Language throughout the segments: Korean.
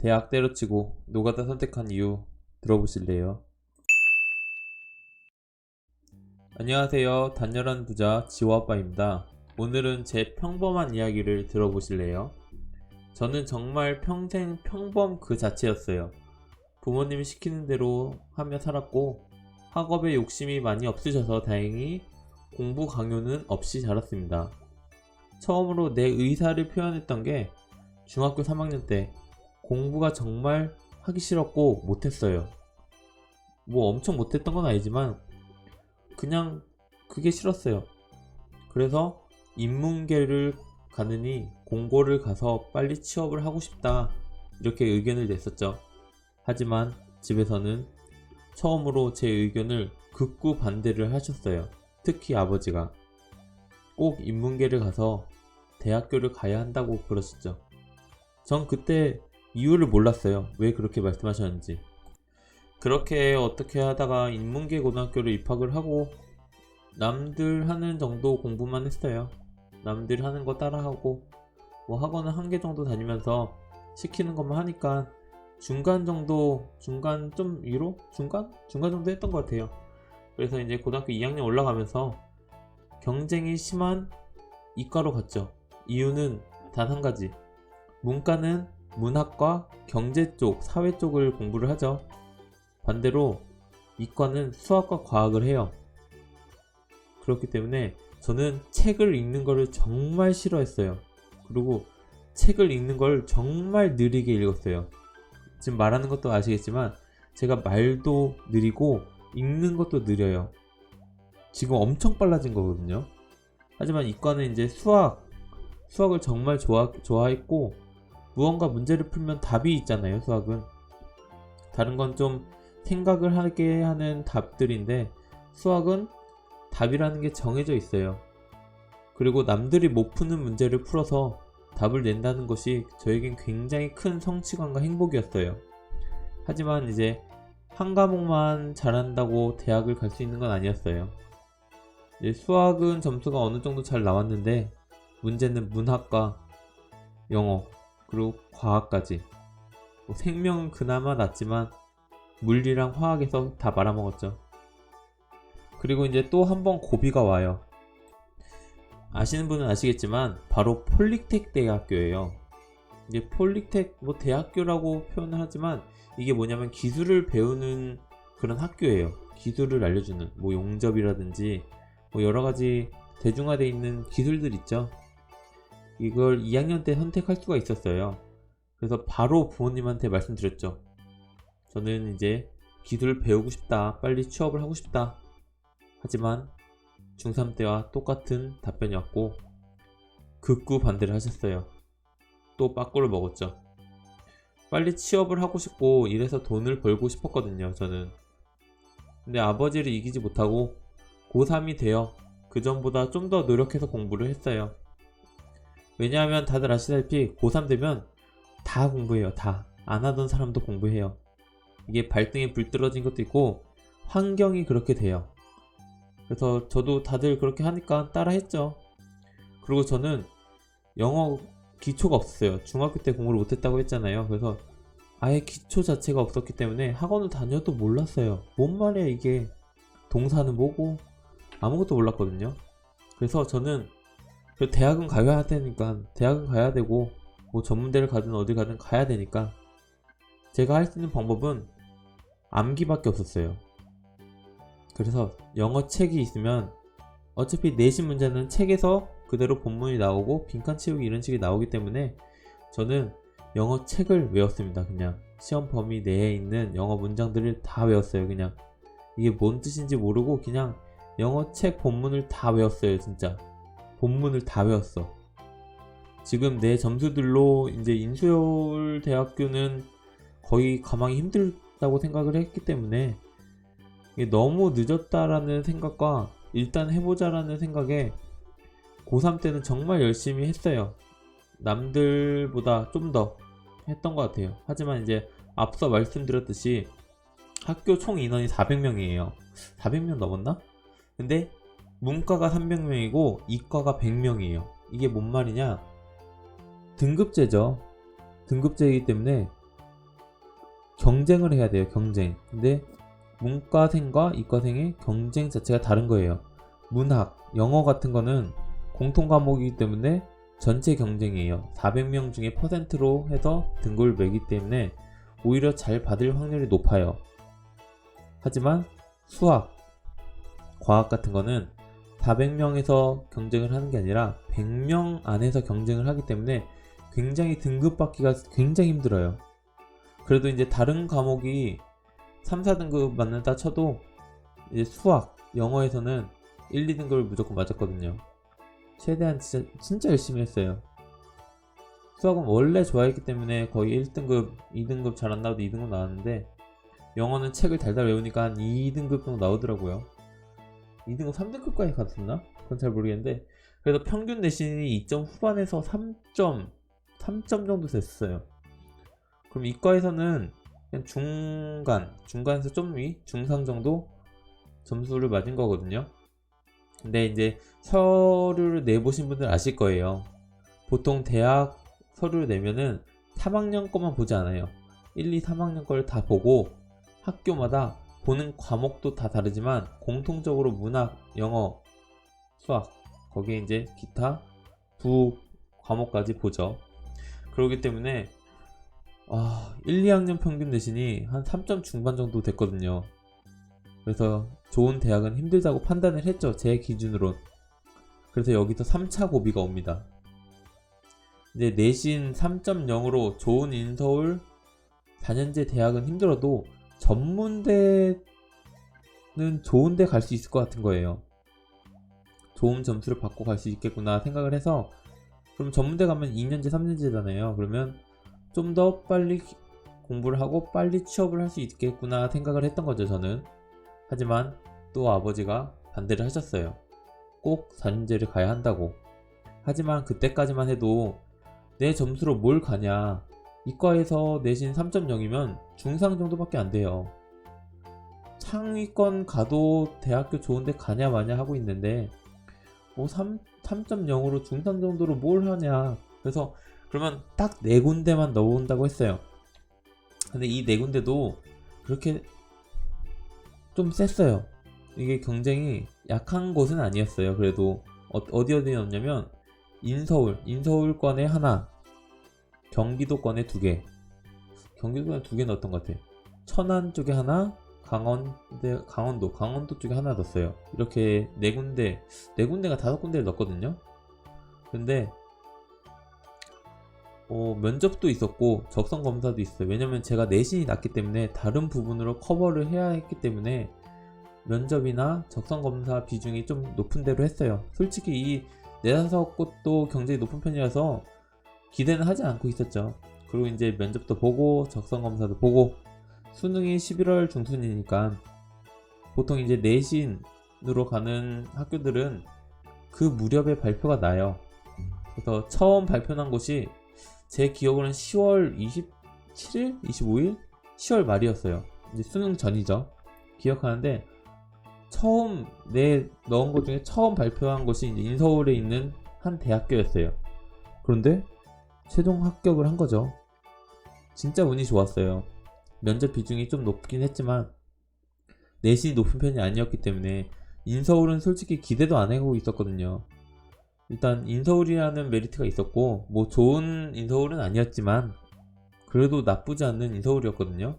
대학 때려치고 노가다 선택한 이유 들어보실래요? 안녕하세요. 단열한 부자 지호아빠입니다. 오늘은 제 평범한 이야기를 들어보실래요? 저는 정말 평생 평범 그 자체였어요. 부모님이 시키는 대로 하며 살았고 학업에 욕심이 많이 없으셔서 다행히 공부 강요는 없이 자랐습니다. 처음으로 내 의사를 표현했던 게 중학교 3학년 때 공부가 정말 하기 싫었고 못했어요. 뭐 엄청 못했던 건 아니지만 그냥 그게 싫었어요. 그래서 인문계를 가느니 공고를 가서 빨리 취업을 하고 싶다 이렇게 의견을 냈었죠. 하지만 집에서는 처음으로 제 의견을 극구 반대를 하셨어요. 특히 아버지가 꼭 인문계를 가서 대학교를 가야 한다고 그러셨죠. 전 그때 이유를 몰랐어요. 왜 그렇게 말씀하셨는지. 그렇게 어떻게 하다가 인문계 고등학교를 입학을 하고 남들 하는 정도 공부만 했어요. 남들 하는 거 따라하고 뭐 학원은 한 개 정도 다니면서 시키는 것만 하니까 중간 정도, 중간 좀 위로? 중간 정도 했던 것 같아요. 그래서 이제 고등학교 2학년 올라가면서 경쟁이 심한 이과로 갔죠. 이유는 단 한 가지. 문과는 문학과 경제 쪽, 사회 쪽을 공부를 하죠. 반대로 이과는 수학과 과학을 해요. 그렇기 때문에 저는 책을 읽는 거를 정말 싫어했어요. 그리고 책을 읽는 걸 정말 느리게 읽었어요. 지금 말하는 것도 아시겠지만 제가 말도 느리고 읽는 것도 느려요. 지금 엄청 빨라진 거거든요. 하지만 이과는 이제 수학을 정말 좋아했고 무언가 문제를 풀면 답이 있잖아요. 수학은 다른 건 좀 생각을 하게 하는 답들인데 수학은 답이라는 게 정해져 있어요. 그리고 남들이 못 푸는 문제를 풀어서 답을 낸다는 것이 저에겐 굉장히 큰 성취감과 행복이었어요. 하지만 이제 한 과목만 잘한다고 대학을 갈 수 있는 건 아니었어요. 이제 수학은 점수가 어느 정도 잘 나왔는데 문제는 문학과 영어 그리고 과학까지. 생명은 그나마 낫지만 물리랑 화학에서 다 말아먹었죠. 그리고 이제 또 한 번 고비가 와요. 아시는 분은 아시겠지만 바로 폴리텍 대학교예요. 이제 폴리텍 뭐 대학교라고 표현을 하지만 이게 뭐냐면 기술을 배우는 그런 학교예요. 기술을 알려주는 뭐 용접이라든지 뭐 여러가지 대중화되어 있는 기술들 있죠. 이걸 2학년 때 선택할 수가 있었어요. 그래서 바로 부모님한테 말씀드렸죠. 저는 이제 기술을 배우고 싶다. 빨리 취업을 하고 싶다. 하지만 중3 때와 똑같은 답변이 왔고 극구 반대를 하셨어요. 또 빠꾸를 먹었죠. 빨리 취업을 하고 싶고 이래서 돈을 벌고 싶었거든요. 저는. 근데 아버지를 이기지 못하고 고3이 되어 그 전보다 좀 더 노력해서 공부를 했어요. 왜냐하면 다들 아시다시피 고3 되면 다 공부해요. 다. 안 하던 사람도 공부해요. 이게 발등에 불 떨어진 것도 있고 환경이 그렇게 돼요. 그래서 저도 다들 그렇게 하니까 따라 했죠. 그리고 저는 영어 기초가 없었어요. 중학교 때 공부를 못했다고 했잖아요. 그래서 아예 기초 자체가 없었기 때문에 학원을 다녀도 몰랐어요. 뭔 말이야 이게. 동사는 뭐고 아무것도 몰랐거든요. 그래서 저는 대학은 가야 되니까 대학은 가야 되고 뭐 전문대를 가든 어딜 가든 가야 되니까 제가 할 수 있는 방법은 암기밖에 없었어요. 그래서 영어 책이 있으면 어차피 내신 문제는 책에서 그대로 본문이 나오고 빈칸 채우기 이런 식이 나오기 때문에 저는 영어 책을 외웠습니다. 그냥 시험 범위 내에 있는 영어 문장들을 다 외웠어요. 그냥 이게 뭔 뜻인지 모르고 그냥 영어 책 본문을 다 외웠어요. 진짜 본문을 다 외웠어. 지금 내 점수들로 이제 인서울 대학교는 거의 가망이 힘들다고 생각을 했기 때문에 이게 너무 늦었다라는 생각과 일단 해보자라는 생각에 고3 때는 정말 열심히 했어요. 남들보다 좀 더 했던 것 같아요. 하지만 이제 앞서 말씀드렸듯이 학교 총 인원이 400명이에요. 400명 넘었나? 근데 문과가 300명이고 이과가 100명이에요. 이게 뭔 말이냐? 등급제죠. 등급제이기 때문에 경쟁을 해야 돼요. 경쟁. 근데 문과생과 이과생의 경쟁 자체가 다른 거예요. 문학, 영어 같은 거는 공통 과목이기 때문에 전체 경쟁이에요. 400명 중에 퍼센트로 해서 등급을 매기 때문에 오히려 잘 받을 확률이 높아요. 하지만 수학, 과학 같은 거는 400명에서 경쟁을 하는 게 아니라 100명 안에서 경쟁을 하기 때문에 굉장히 등급 받기가 굉장히 힘들어요. 그래도 이제 다른 과목이 3, 4등급 맞는다 쳐도 이제 수학, 영어에서는 1, 2등급을 무조건 맞았거든요. 최대한 진짜 열심히 했어요. 수학은 원래 좋아했기 때문에 거의 1등급, 2등급 잘 안 나와도 2등급 나왔는데 영어는 책을 달달 외우니까 한 2등급 정도 나오더라고요. 2등급, 3등급까지 갔었나? 그건 잘 모르겠는데 그래서 평균 내신이 2점 후반에서 3점 정도 됐어요. 그럼 이과에서는 그냥 중간에서 좀 위, 중상 정도 점수를 맞은 거거든요. 근데 이제 서류를 내보신 분들 아실 거예요. 보통 대학 서류를 내면은 3학년 거만 보지 않아요. 1, 2, 3학년 걸 다 보고 학교마다 보는 과목도 다 다르지만 공통적으로 문학, 영어, 수학 거기에 이제 기타 부 과목까지 보죠. 그렇기 때문에 1, 2학년 평균 내신이 한 3점 중반 정도 됐거든요. 그래서 좋은 대학은 힘들다고 판단을 했죠. 제 기준으론. 그래서 여기서 3차 고비가 옵니다. 이제 내신 3.0으로 좋은 인서울 4년제 대학은 힘들어도 전문대는 좋은데 갈 수 있을 것 같은 거예요. 좋은 점수를 받고 갈 수 있겠구나 생각을 해서 그럼 전문대 가면 2년제 3년제잖아요. 그러면 좀 더 빨리 공부를 하고 빨리 취업을 할 수 있겠구나 생각을 했던 거죠, 저는. 하지만 또 아버지가 반대를 하셨어요. 꼭 4년제를 가야 한다고. 하지만 그때까지만 해도 내 점수로 뭘 가냐. 이과에서 내신 3.0이면 중상 정도밖에 안 돼요. 상위권 가도 대학교 좋은데 가냐 마냐 하고 있는데 뭐 3.0으로 중상 정도로 뭘 하냐. 그래서 그러면 딱 4군데만 넣어온다고 했어요. 근데 이 4군데도 그렇게 좀 셌어요. 이게 경쟁이 약한 곳은 아니었어요. 그래도 어디 넣었냐면 인서울권에 하나, 경기도권에 2개, 경기도권에 2개 넣었던 것 같아요. 천안 쪽에 하나, 강원도 쪽에 하나 넣었어요. 이렇게 4군데가 5군데를 넣었거든요. 근데 면접도 있었고 적성 검사도 있어요. 왜냐면 제가 내신이 낮기 때문에 다른 부분으로 커버를 해야 했기 때문에 면접이나 적성 검사 비중이 좀 높은 대로 했어요. 솔직히 이 4-5곳도 경쟁이 높은 편이라서 기대는 하지 않고 있었죠. 그리고 이제 면접도 보고 적성 검사도 보고 수능이 11월 중순이니까 보통 이제 내신으로 가는 학교들은 그 무렵에 발표가 나요. 그래서 처음 발표난 곳이 제 기억으로는 10월 27일? 25일? 10월 말이었어요. 이제 수능 전이죠. 기억하는데 처음 넣은 것 중에 처음 발표한 곳이 이제 인서울에 있는 한 대학교였어요. 그런데 최종 합격을 한 거죠. 진짜 운이 좋았어요. 면접 비중이 좀 높긴 했지만 내신이 높은 편이 아니었기 때문에 인서울은 솔직히 기대도 안 하고 있었거든요. 일단 인서울이라는 메리트가 있었고 뭐 좋은 인서울은 아니었지만 그래도 나쁘지 않는 인서울이었거든요.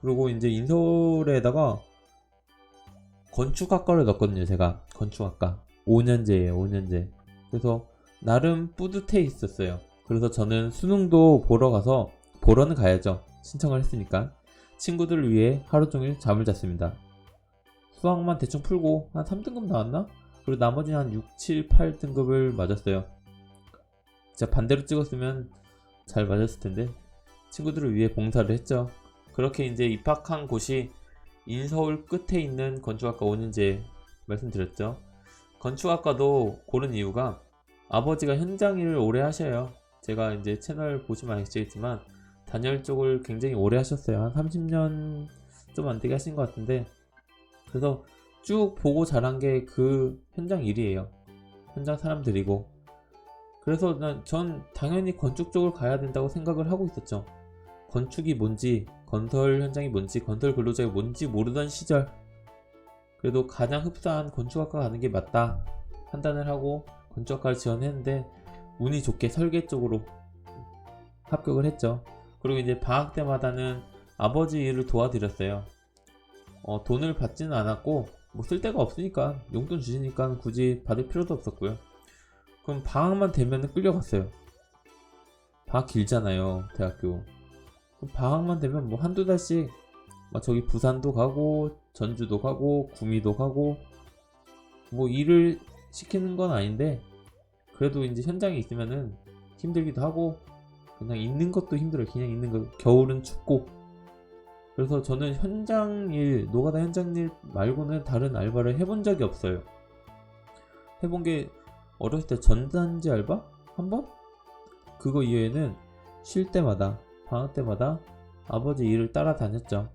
그리고 이제 인서울에다가 건축학과를 넣었거든요. 제가 건축학과 5년제예요. 5년제. 그래서 나름 뿌듯해 있었어요. 그래서 저는 수능도 보러는 가야죠. 신청을 했으니까. 친구들을 위해 하루 종일 잠을 잤습니다. 수학만 대충 풀고 한 3등급 나왔나? 그리고 나머지는 한 6, 7, 8등급을 맞았어요. 진짜 반대로 찍었으면 잘 맞았을 텐데 친구들을 위해 봉사를 했죠. 그렇게 이제 입학한 곳이 인서울 끝에 있는 건축학과 5년제 말씀드렸죠. 건축학과도 고른 이유가 아버지가 현장 일을 오래 하셔요. 제가 이제 채널 보시면 아시겠지만 단열 쪽을 굉장히 오래 하셨어요. 한 30년 좀 안 되게 하신 것 같은데 그래서 쭉 보고 자란 게 그 현장 일이에요. 현장 사람들이고 그래서 전 당연히 건축 쪽을 가야 된다고 생각을 하고 있었죠. 건축이 뭔지 건설 현장이 뭔지, 건설 근로자가 뭔지 모르던 시절, 그래도 가장 흡사한 건축학과 가는 게 맞다 판단을 하고 건축학과를 지원했는데 운이 좋게 설계 쪽으로 합격을 했죠. 그리고 이제 방학 때마다는 아버지 일을 도와드렸어요. 돈을 받지는 않았고 뭐 쓸 데가 없으니까 용돈 주시니까 굳이 받을 필요도 없었고요. 그럼 방학만 되면 끌려갔어요. 방학 길잖아요, 대학교. 그럼 방학만 되면 뭐 한두 달씩 막 저기 부산도 가고 전주도 가고 구미도 가고 뭐 일을 시키는 건 아닌데 그래도 이제 현장에 있으면은 힘들기도 하고 그냥 있는 것도 힘들어요. 그냥 있는 거. 겨울은 춥고. 그래서 저는 현장 일, 노가다 현장 일 말고는 다른 알바를 해본 적이 없어요. 해본 게 어렸을 때 전단지 알바? 한 번? 그거 이외에는 쉴 때마다, 방학 때마다 아버지 일을 따라다녔죠.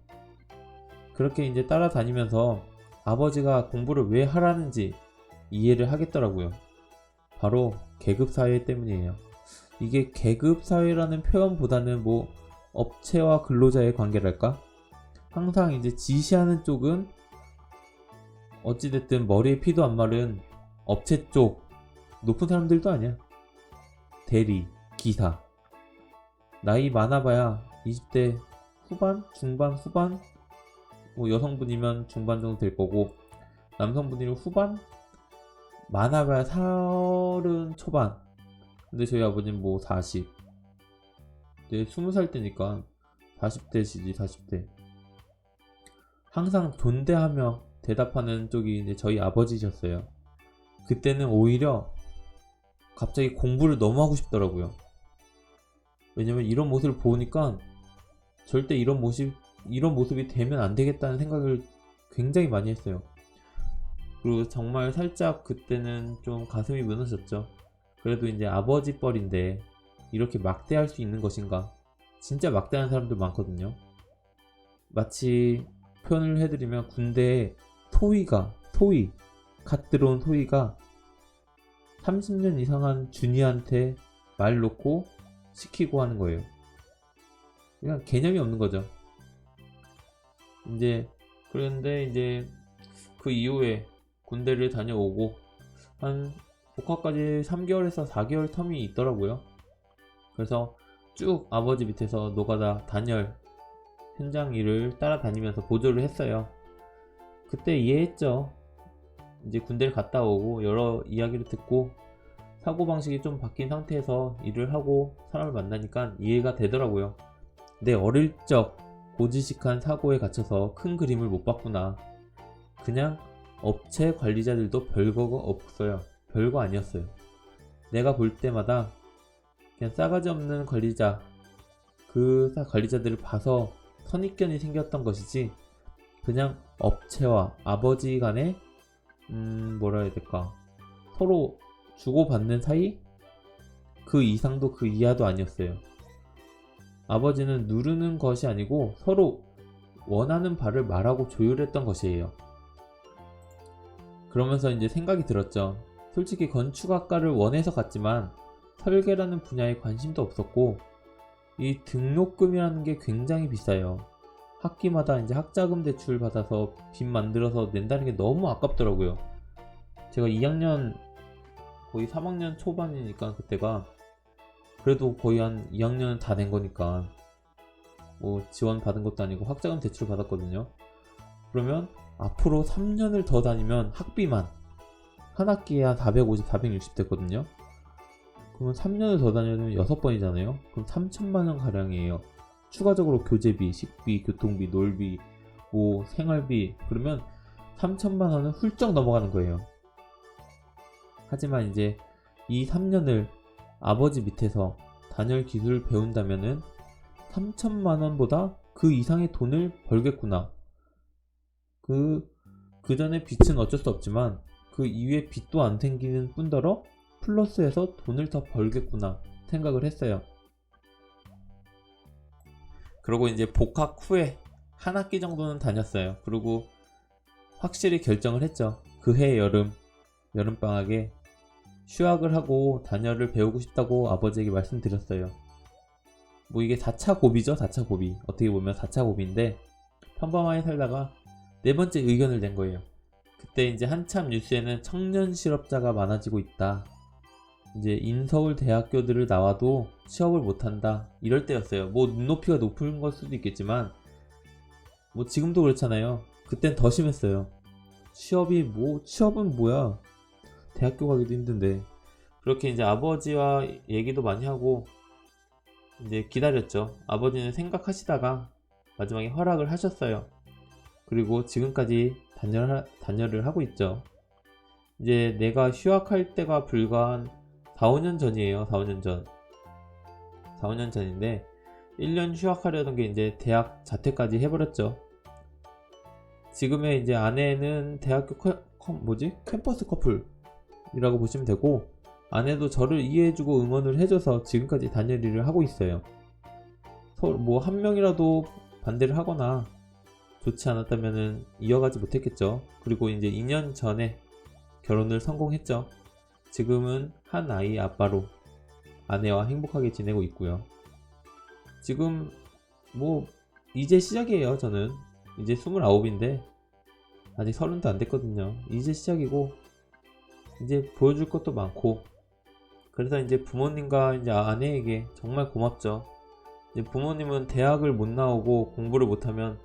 그렇게 이제 따라다니면서 아버지가 공부를 왜 하라는지 이해를 하겠더라고요. 바로 계급사회 때문이에요. 이게 계급사회라는 표현보다는 뭐 업체와 근로자의 관계랄까? 항상 이제 지시하는 쪽은 어찌됐든 머리에 피도 안 마른 업체 쪽 높은 사람들도 아니야. 대리, 기사. 나이 많아봐야 20대 후반? 중반? 후반? 뭐 여성분이면 중반 정도 될 거고 남성분이면 후반? 많아봐야 30 초반. 근데 저희 아버님 뭐 40. 이제 20살 때니까 40대시지 40대. 항상 존대하며 대답하는 쪽이 이제 저희 아버지셨어요. 그때는 오히려 갑자기 공부를 너무 하고 싶더라고요. 왜냐면 이런 모습을 보니까 절대 이런 모습이 되면 안 되겠다는 생각을 굉장히 많이 했어요. 그리고 정말 살짝 그때는 좀 가슴이 무너졌죠. 그래도 이제 아버지 뻘인데 이렇게 막대할 수 있는 것인가? 진짜 막대하는 사람들 많거든요. 마치 표현을 해드리면 군대에 갓 들어온 토이가 30년 이상한 주니한테 말 놓고 시키고 하는 거예요. 그냥 개념이 없는 거죠. 그런데 이제 그 이후에 군대를 다녀오고 한 복학까지 3개월에서 4개월 텀이 있더라고요. 그래서 쭉 아버지 밑에서 노가다 단열 현장 일을 따라다니면서 보조를 했어요. 그때 이해했죠. 이제 군대를 갔다 오고 여러 이야기를 듣고 사고방식이 좀 바뀐 상태에서 일을 하고 사람을 만나니까 이해가 되더라고요. 내 어릴 적 고지식한 사고에 갇혀서 큰 그림을 못 봤구나. 그냥 업체 관리자들도 별거가 없어요. 별거 아니었어요. 내가 볼 때마다 그냥 싸가지 없는 관리자, 그 관리자들을 봐서 선입견이 생겼던 것이지 그냥 업체와 아버지 간에 뭐라 해야 될까, 서로 주고받는 사이? 그 이상도 그 이하도 아니었어요. 아버지는 누르는 것이 아니고 서로 원하는 바를 말하고 조율했던 것이에요. 그러면서 이제 생각이 들었죠. 솔직히 건축학과를 원해서 갔지만 설계라는 분야에 관심도 없었고 이 등록금이라는 게 굉장히 비싸요. 학기마다 이제 학자금 대출 받아서 빚 만들어서 낸다는 게 너무 아깝더라고요. 제가 2학년 거의 3학년 초반이니까 그때가 그래도 거의 한 2학년은 다 된 거니까 뭐 지원 받은 것도 아니고 학자금 대출 받았거든요. 그러면 앞으로 3년을 더 다니면 학비만 한 학기에 한 450, 460 됐거든요. 그러면 3년을 더 다니면 6번이잖아요. 그럼 3천만원 가량이에요. 추가적으로 교재비, 식비, 교통비, 놀비, 뭐 생활비, 그러면 3천만원은 훌쩍 넘어가는 거예요. 하지만 이제 이 3년을 아버지 밑에서 단열 기술을 배운다면은 3천만원보다 그 이상의 돈을 벌겠구나. 그 전에 빚은 어쩔 수 없지만 그 이후에 빚도 안 생기는 뿐더러 플러스해서 돈을 더 벌겠구나 생각을 했어요. 그리고 이제 복학 후에 한 학기 정도는 다녔어요. 그리고 확실히 결정을 했죠. 그해 여름방학에 휴학을 하고 단열을 배우고 싶다고 아버지에게 말씀드렸어요. 뭐 이게 4차 고비죠. 4차 고비. 어떻게 보면 4차 고비인데 평범하게 살다가 네 번째 의견을 낸 거예요. 그때 이제 한참 뉴스에는 청년 실업자가 많아지고 있다. 이제 인서울 대학교들을 나와도 취업을 못한다. 이럴 때였어요. 뭐 눈높이가 높은 걸 수도 있겠지만 뭐 지금도 그렇잖아요. 그땐 더 심했어요. 취업은 뭐야? 대학교 가기도 힘든데. 그렇게 이제 아버지와 얘기도 많이 하고 이제 기다렸죠. 아버지는 생각하시다가 마지막에 허락을 하셨어요. 그리고 지금까지 단열을 하고 있죠. 이제 내가 휴학할 때가 불과 한 4, 5년 전이에요. 4, 5년 전. 4, 5년 전인데 1년 휴학하려던 게 이제 대학 자퇴까지 해버렸죠. 지금의 이제 아내는 대학교 캠퍼스 커플이라고 보시면 되고, 아내도 저를 이해해주고 응원을 해줘서 지금까지 단열 일을 하고 있어요. 뭐 한 명이라도 반대를 하거나 좋지 않았다면은 이어가지 못했겠죠. 그리고 이제 2년 전에 결혼을 성공했죠. 지금은 한 아이 아빠로 아내와 행복하게 지내고 있고요. 지금 뭐 이제 시작이에요. 저는 이제 29인데 아직 30도 안 됐거든요. 이제 시작이고 이제 보여줄 것도 많고, 그래서 이제 부모님과 이제 아내에게 정말 고맙죠. 이제 부모님은 대학을 못 나오고 공부를 못하면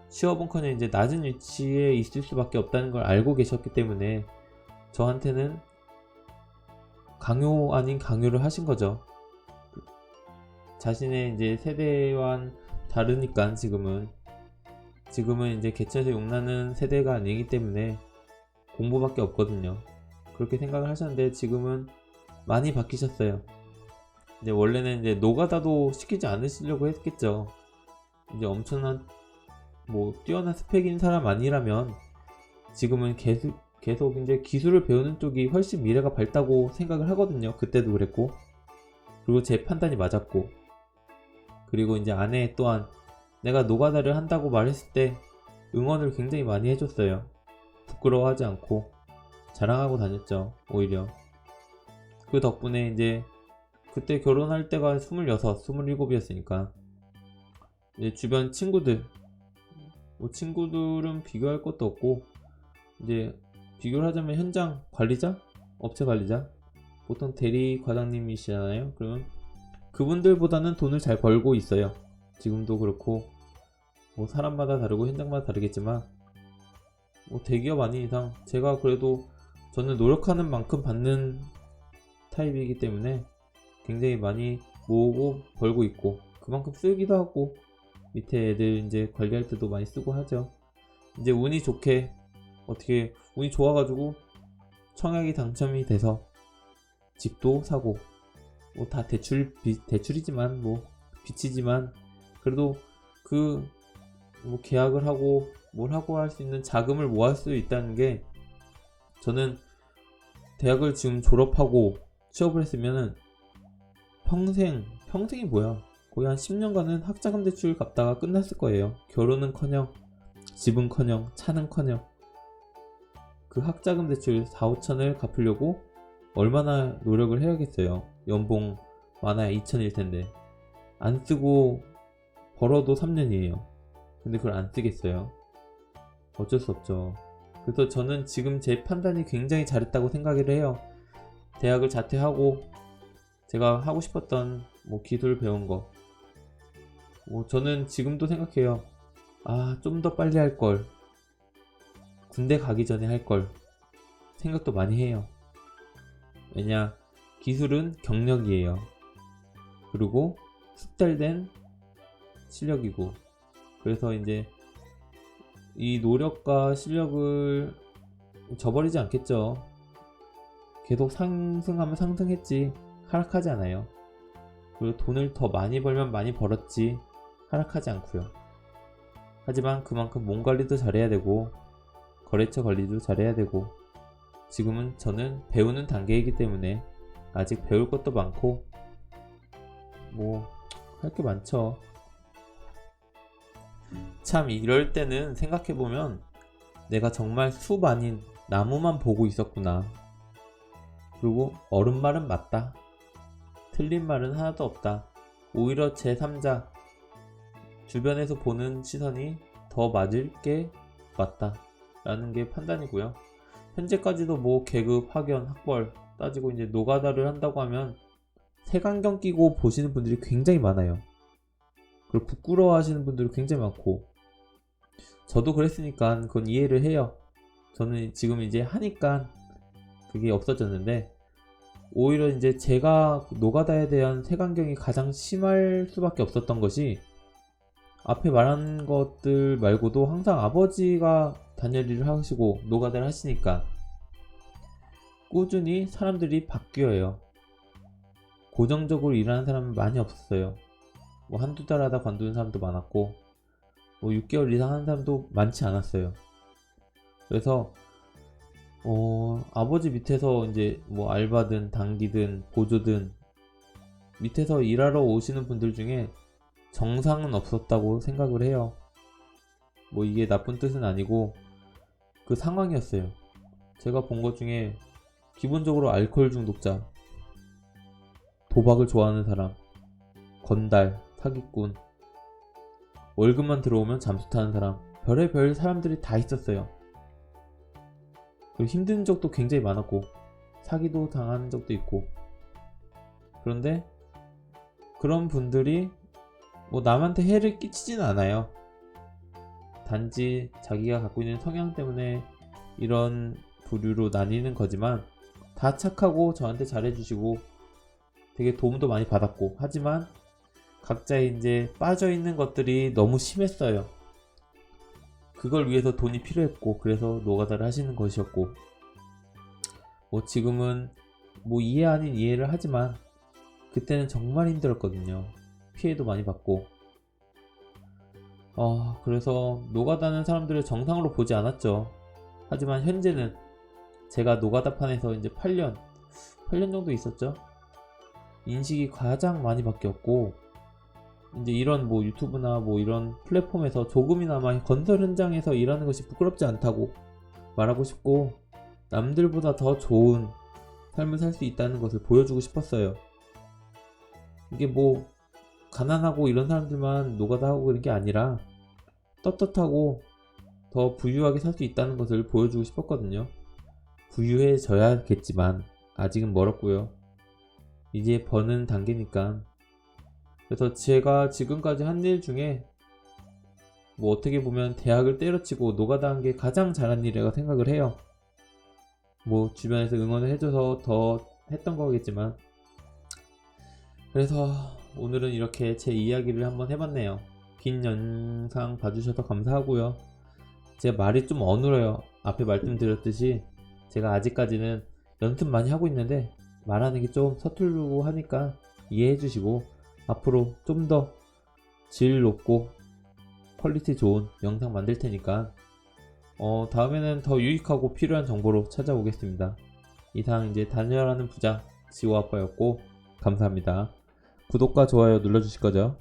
취업은커녕 이제 낮은 위치에 있을 수밖에 없다는 걸 알고 계셨기 때문에 저한테는 강요 아닌 강요를 하신 거죠. 자신의 이제 세대와는 다르니까 지금은 이제 개천에서 용나는 세대가 아니기 때문에 공부밖에 없거든요. 그렇게 생각을 하셨는데 지금은 많이 바뀌셨어요. 이제 원래는 이제 노가다도 시키지 않으시려고 했겠죠. 이제 엄청난 뭐 뛰어난 스펙인 사람 아니라면 지금은 계속 이제 기술을 배우는 쪽이 훨씬 미래가 밝다고 생각을 하거든요. 그때도 그랬고, 그리고 제 판단이 맞았고, 그리고 이제 아내 또한 내가 노가다를 한다고 말했을 때 응원을 굉장히 많이 해줬어요. 부끄러워하지 않고 자랑하고 다녔죠. 오히려 그 덕분에 이제 그때 결혼할 때가 26, 27이었으니까 이제 주변 친구들은 비교할 것도 없고, 이제 비교를 하자면 현장 관리자, 업체 관리자, 보통 대리 과장님이시잖아요. 그러면 그분들보다는 돈을 잘 벌고 있어요. 지금도 그렇고, 뭐 사람마다 다르고 현장마다 다르겠지만 뭐 대기업 아닌 이상 제가 그래도 저는 노력하는 만큼 받는 타입이기 때문에 굉장히 많이 모으고 벌고 있고, 그만큼 쓰기도 하고 밑에 애들 이제 관리할 때도 많이 쓰고 하죠. 이제 운이 좋아가지고 청약이 당첨이 돼서 집도 사고, 뭐 다 대출이지만 뭐 빚이지만 그래도 뭐 계약을 하고 뭘 하고 할 수 있는 자금을 모을 수 있다는 게, 저는 대학을 지금 졸업하고 취업을 했으면은 평생이 뭐야, 거의 한 10년간은 학자금 대출 갚다가 끝났을 거예요. 결혼은커녕 집은커녕 차는커녕 그 학자금 대출 4, 5천을 갚으려고 얼마나 노력을 해야겠어요. 연봉 많아야 2천일 텐데 안 쓰고 벌어도 3년이에요. 근데 그걸 안 쓰겠어요? 어쩔 수 없죠. 그래서 저는 지금 제 판단이 굉장히 잘했다고 생각을 해요. 대학을 자퇴하고 제가 하고 싶었던 뭐 기술 배운 거, 뭐 저는 지금도 생각해요. 좀 더 빨리 할 걸, 군대 가기 전에 할 걸 생각도 많이 해요. 왜냐, 기술은 경력이에요. 그리고 숙달된 실력이고, 그래서 이제 이 노력과 실력을 저버리지 않겠죠. 계속 상승하면 상승했지 하락하지 않아요. 그리고 돈을 더 많이 벌면 많이 벌었지 하락하지 않고요. 하지만 그만큼 몸 관리도 잘해야 되고 거래처 관리도 잘해야 되고, 지금은 저는 배우는 단계이기 때문에 아직 배울 것도 많고 뭐 할 게 많죠. 참 이럴 때는 생각해보면 내가 정말 숲 아닌 나무만 보고 있었구나. 그리고 옳은 말은 맞다, 틀린 말은 하나도 없다, 오히려 제3자 주변에서 보는 시선이 더 맞을 게 맞다 라는 게 판단이고요. 현재까지도 뭐 계급, 학연, 학벌 따지고 이제 노가다를 한다고 하면 색안경 끼고 보시는 분들이 굉장히 많아요. 그리고 부끄러워 하시는 분들이 굉장히 많고, 저도 그랬으니까 그건 이해를 해요. 저는 지금 이제 하니까 그게 없어졌는데, 오히려 이제 제가 노가다에 대한 색안경이 가장 심할 수밖에 없었던 것이, 앞에 말한 것들 말고도 항상 아버지가 단열 일을 하시고 노가다를 하시니까 꾸준히 사람들이 바뀌어요. 고정적으로 일하는 사람은 많이 없었어요. 뭐 한두 달 하다 관두는 사람도 많았고, 뭐 6개월 이상 하는 사람도 많지 않았어요. 그래서 아버지 밑에서 이제 뭐 알바든 단기든 보조든 밑에서 일하러 오시는 분들 중에 정상은 없었다고 생각을 해요. 뭐 이게 나쁜 뜻은 아니고 그 상황이었어요. 제가 본 것 중에 기본적으로 알코올 중독자, 도박을 좋아하는 사람, 건달, 사기꾼, 월급만 들어오면 잠수 타는 사람, 별의별 사람들이 다 있었어요. 그리고 힘든 적도 굉장히 많았고, 사기도 당한 적도 있고. 그런데 그런 분들이 뭐 남한테 해를 끼치진 않아요. 단지 자기가 갖고 있는 성향 때문에 이런 부류로 나뉘는 거지만, 다 착하고 저한테 잘해주시고 되게 도움도 많이 받았고, 하지만 각자의 이제 빠져있는 것들이 너무 심했어요. 그걸 위해서 돈이 필요했고, 그래서 노가다를 하시는 것이었고, 뭐 지금은 뭐 이해 아닌 이해를 하지만 그때는 정말 힘들었거든요. 피해도 많이 받고. 그래서 노가다는 사람들을 정상으로 보지 않았죠. 하지만 현재는 제가 노가다판에서 이제 8년 정도 있었죠. 인식이 가장 많이 바뀌었고, 이제 이런 뭐 유튜브나 뭐 이런 플랫폼에서 조금이나마 건설 현장에서 일하는 것이 부끄럽지 않다고 말하고 싶고, 남들보다 더 좋은 삶을 살 수 있다는 것을 보여주고 싶었어요. 이게 뭐 가난하고 이런 사람들만 노가다 하고 그런 게 아니라 떳떳하고 더 부유하게 살 수 있다는 것을 보여주고 싶었거든요. 부유해져야겠지만 아직은 멀었고요. 이제 버는 단계니까. 그래서 제가 지금까지 한 일 중에 뭐 어떻게 보면 대학을 때려치고 노가다 한 게 가장 잘한 일이라고 생각을 해요. 뭐 주변에서 응원을 해줘서 더 했던 거겠지만, 그래서 오늘은 이렇게 제 이야기를 한번 해봤네요. 긴 영상 봐주셔서 감사하고요. 제가 말이 좀 어눌해요. 앞에 말씀드렸듯이 제가 아직까지는 연습 많이 하고 있는데 말하는 게 좀 서툴고 하니까 이해해 주시고, 앞으로 좀 더 질 높고 퀄리티 좋은 영상 만들 테니까 다음에는 더 유익하고 필요한 정보로 찾아오겠습니다. 이상 이제 단열하는 부자 지호 아빠였고, 감사합니다. 구독과 좋아요 눌러주실 거죠?